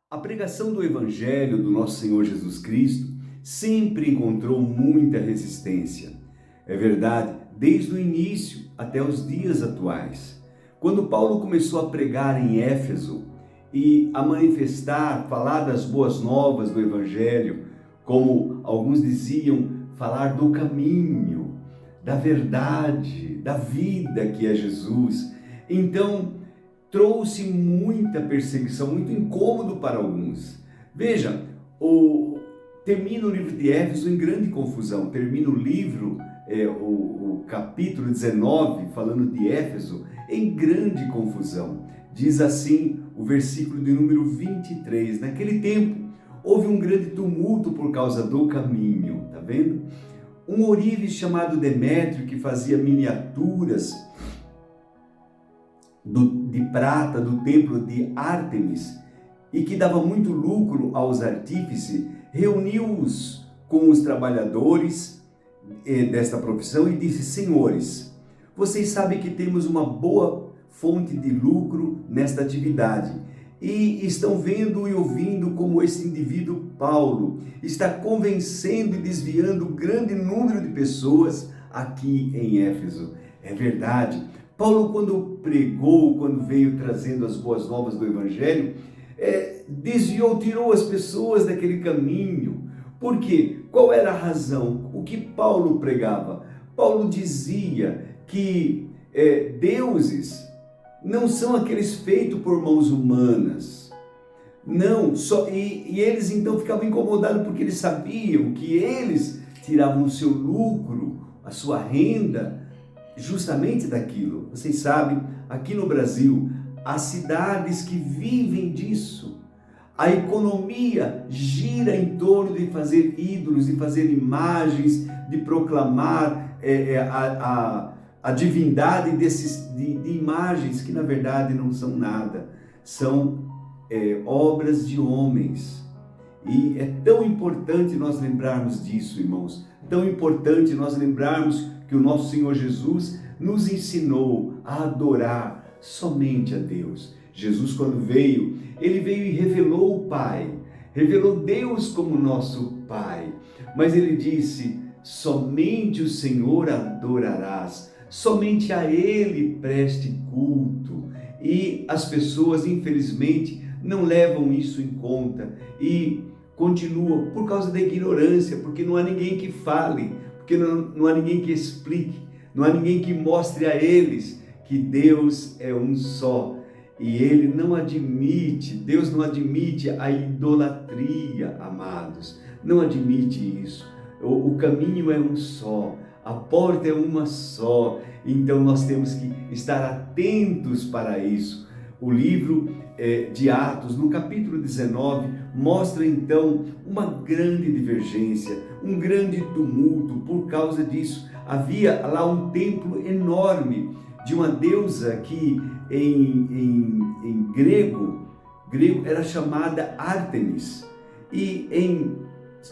A pregação do Evangelho do nosso Senhor Jesus Cristo sempre encontrou muita resistência. É verdade, desde o início até os dias atuais. Quando Paulo começou a pregar em Éfeso e a manifestar, falar das boas novas do Evangelho, como alguns diziam, falar do caminho, da verdade, da vida que é Jesus, então trouxe muita perseguição, muito incômodo para alguns. Veja, termina o livro de Éfeso em grande confusão, termina o livro, o capítulo 19, falando de Éfeso, em grande confusão. Diz assim o versículo de número 23, naquele tempo houve um grande tumulto por causa do caminho, tá vendo? Um ourives chamado Demétrio, que fazia miniaturas de prata do templo de Ártemis e que dava muito lucro aos artífices, reuniu-os com os trabalhadores desta profissão e disse: Senhores, vocês sabem que temos uma boa fonte de lucro nesta atividade e estão vendo e ouvindo como esse indivíduo Paulo está convencendo e desviando grande número de pessoas aqui em Éfeso. É verdade. Paulo, quando pregou, quando veio trazendo as boas novas do Evangelho, desviou, tirou as pessoas daquele caminho. Por quê? Qual era a razão? O que Paulo pregava? Paulo dizia que deuses não são aqueles feitos por mãos humanas. Não, e eles então ficavam incomodados porque eles sabiam que eles tiravam o seu lucro, a sua renda, justamente daquilo. Vocês sabem, aqui no Brasil, há cidades que vivem disso. A economia gira em torno de fazer ídolos, de fazer imagens, de proclamar a divindade de imagens que na verdade não são nada. São obras de homens. E é tão importante nós lembrarmos disso, irmãos. Tão importante nós lembrarmos que o nosso Senhor Jesus nos ensinou a adorar somente a Deus. Jesus, quando veio, ele veio e revelou o Pai, revelou Deus como nosso Pai. Mas ele disse: somente o Senhor adorarás, somente a Ele preste culto. E as pessoas, infelizmente, não levam isso em conta e continuam por causa da ignorância, porque não há ninguém que fale, porque não há ninguém que explique, não há ninguém que mostre a eles que Deus é um só. E Ele não admite, Deus não admite a idolatria, amados. Não admite isso. O caminho é um só, a porta é uma só. Então nós temos que estar atentos para isso. O livro de Atos, no capítulo 19, mostra então uma grande divergência, um grande tumulto por causa disso. Havia lá um templo enorme de uma deusa que em grego era chamada Ártemis.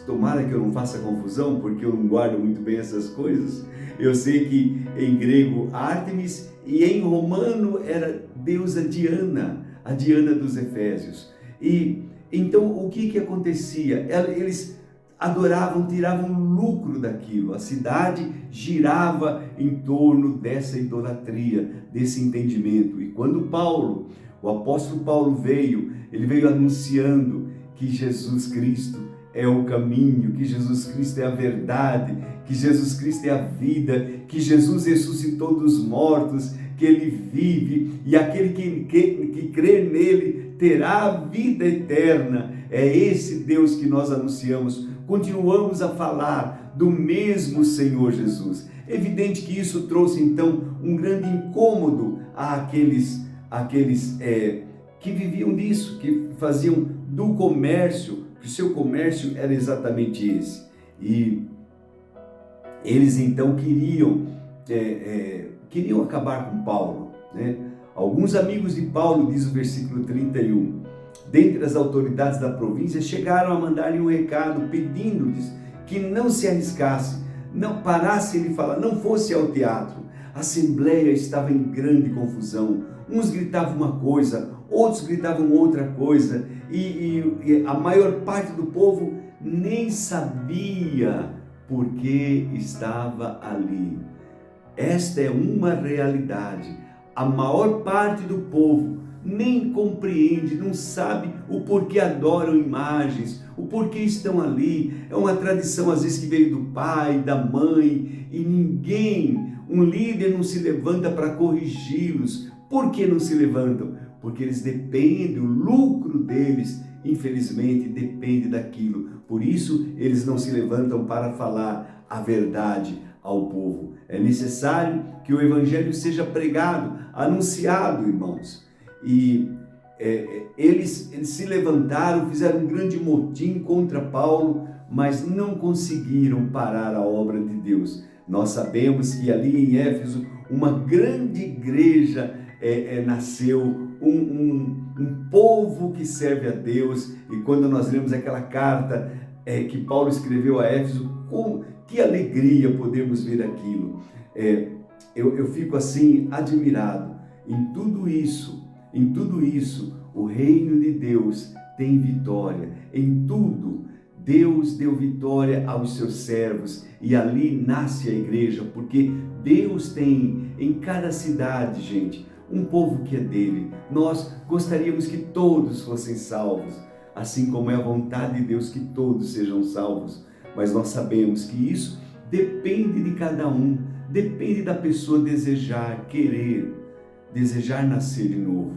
Tomara que eu não faça confusão, porque eu não guardo muito bem essas coisas. Eu sei que em grego Ártemis e em romano era deusa Diana, a Diana dos Efésios. E então o que acontecia? Eles adoravam, tiravam lucro daquilo. A cidade girava em torno dessa idolatria, desse entendimento. E quando o apóstolo Paulo ele veio anunciando que Jesus Cristo é o caminho, que Jesus Cristo é a verdade, que Jesus Cristo é a vida, que Jesus ressuscitou dos mortos, que Ele vive e aquele que crê nele terá a vida eterna. É esse Deus que nós anunciamos. Continuamos a falar do mesmo Senhor Jesus. É evidente que isso trouxe então um grande incômodo àqueles que viviam disso, que faziam do comércio, que o seu comércio era exatamente esse. E eles então queriam acabar com Paulo, né? Alguns amigos de Paulo, diz o versículo 31, dentre as autoridades da província, chegaram a mandar-lhe um recado pedindo-lhes que não se arriscasse, não parasse ele falar, não fosse ao teatro. A assembleia estava em grande confusão. Uns gritavam uma coisa, outros gritavam outra coisa, e a maior parte do povo nem sabia por que estava ali. Esta é uma realidade. A maior parte do povo nem compreende, não sabe o porquê adoram imagens, o porquê estão ali. É uma tradição às vezes que veio do pai, da mãe, e ninguém, um líder não se levanta para corrigi-los. Por que não se levantam? Porque eles dependem, o lucro deles, infelizmente, depende daquilo. Por isso, eles não se levantam para falar a verdade ao povo. É necessário que o evangelho seja pregado, anunciado, irmãos. E eles se levantaram, fizeram um grande motim contra Paulo, mas não conseguiram parar a obra de Deus. Nós sabemos que ali em Éfeso, uma grande igreja nasceu, um povo que serve a Deus. E quando nós lemos aquela carta que Paulo escreveu a Éfeso, que alegria podemos ver aquilo. Eu fico assim admirado. Em tudo isso, o reino de Deus tem vitória. Em tudo, Deus deu vitória aos seus servos e ali nasce a igreja, porque Deus tem em cada cidade, gente, um povo que é dele. Nós gostaríamos que todos fossem salvos, assim como é a vontade de Deus que todos sejam salvos. Mas nós sabemos que isso depende de cada um, depende da pessoa desejar, querer, desejar nascer de novo.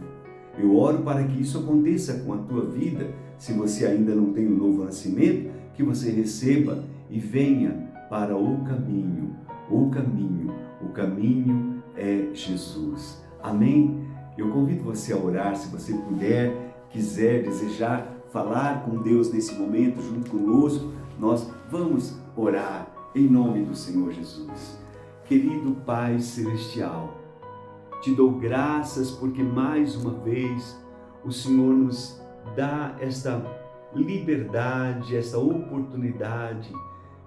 Eu oro para que isso aconteça com a tua vida. Se você ainda não tem um novo nascimento, que você receba e venha para o caminho. O caminho é Jesus. Amém? Eu convido você a orar, se você puder, quiser, desejar falar com Deus nesse momento junto conosco. Nós vamos orar em nome do Senhor Jesus. Querido Pai Celestial, te dou graças porque mais uma vez o Senhor nos dá esta liberdade, esta oportunidade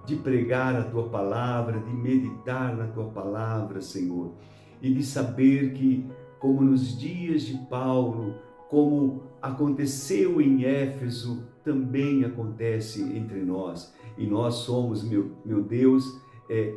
de pregar a Tua Palavra, de meditar na Tua Palavra, Senhor, e de saber que, como nos dias de Paulo, como aconteceu em Éfeso, também acontece entre nós. E nós somos, meu Deus,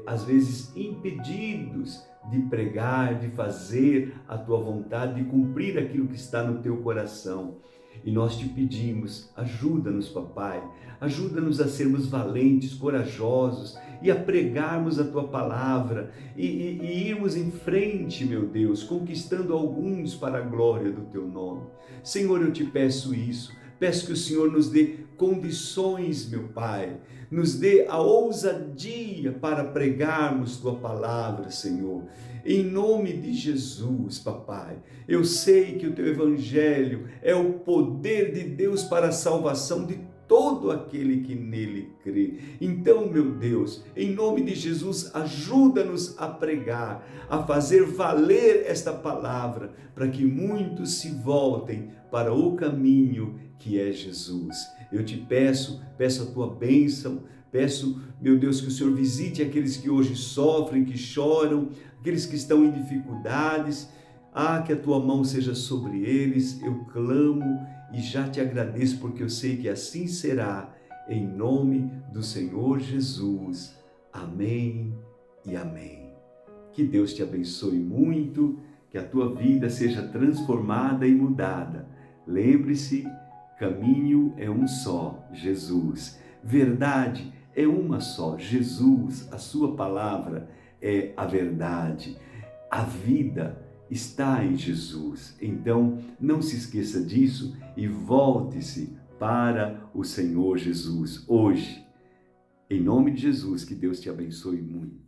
às vezes impedidos de pregar, de fazer a Tua vontade, de cumprir aquilo que está no Teu coração. E nós te pedimos, ajuda-nos, Papai, ajuda-nos a sermos valentes, corajosos e a pregarmos a Tua Palavra e irmos em frente, meu Deus, conquistando alguns para a glória do Teu nome. Senhor, eu te peço isso, peço que o Senhor nos dê condições, meu Pai, nos dê a ousadia para pregarmos Tua Palavra, Senhor. Em nome de Jesus, Papai, eu sei que o Teu Evangelho é o poder de Deus para a salvação de todo aquele que nele crê. Então, meu Deus, em nome de Jesus, ajuda-nos a pregar, a fazer valer esta palavra, para que muitos se voltem para o caminho que é Jesus. Eu te peço a Tua bênção, peço, meu Deus, que o Senhor visite aqueles que hoje sofrem, que choram, aqueles que estão em dificuldades. Que a Tua mão seja sobre eles. Eu clamo e já te agradeço, porque eu sei que assim será, em nome do Senhor Jesus. Amém e amém. Que Deus te abençoe muito, que a tua vida seja transformada e mudada. Lembre-se, caminho é um só, Jesus. Verdade é uma só, Jesus. A sua palavra é a verdade. A vida está em Jesus. Então, não se esqueça disso e volte-se para o Senhor Jesus hoje. Em nome de Jesus, que Deus te abençoe muito.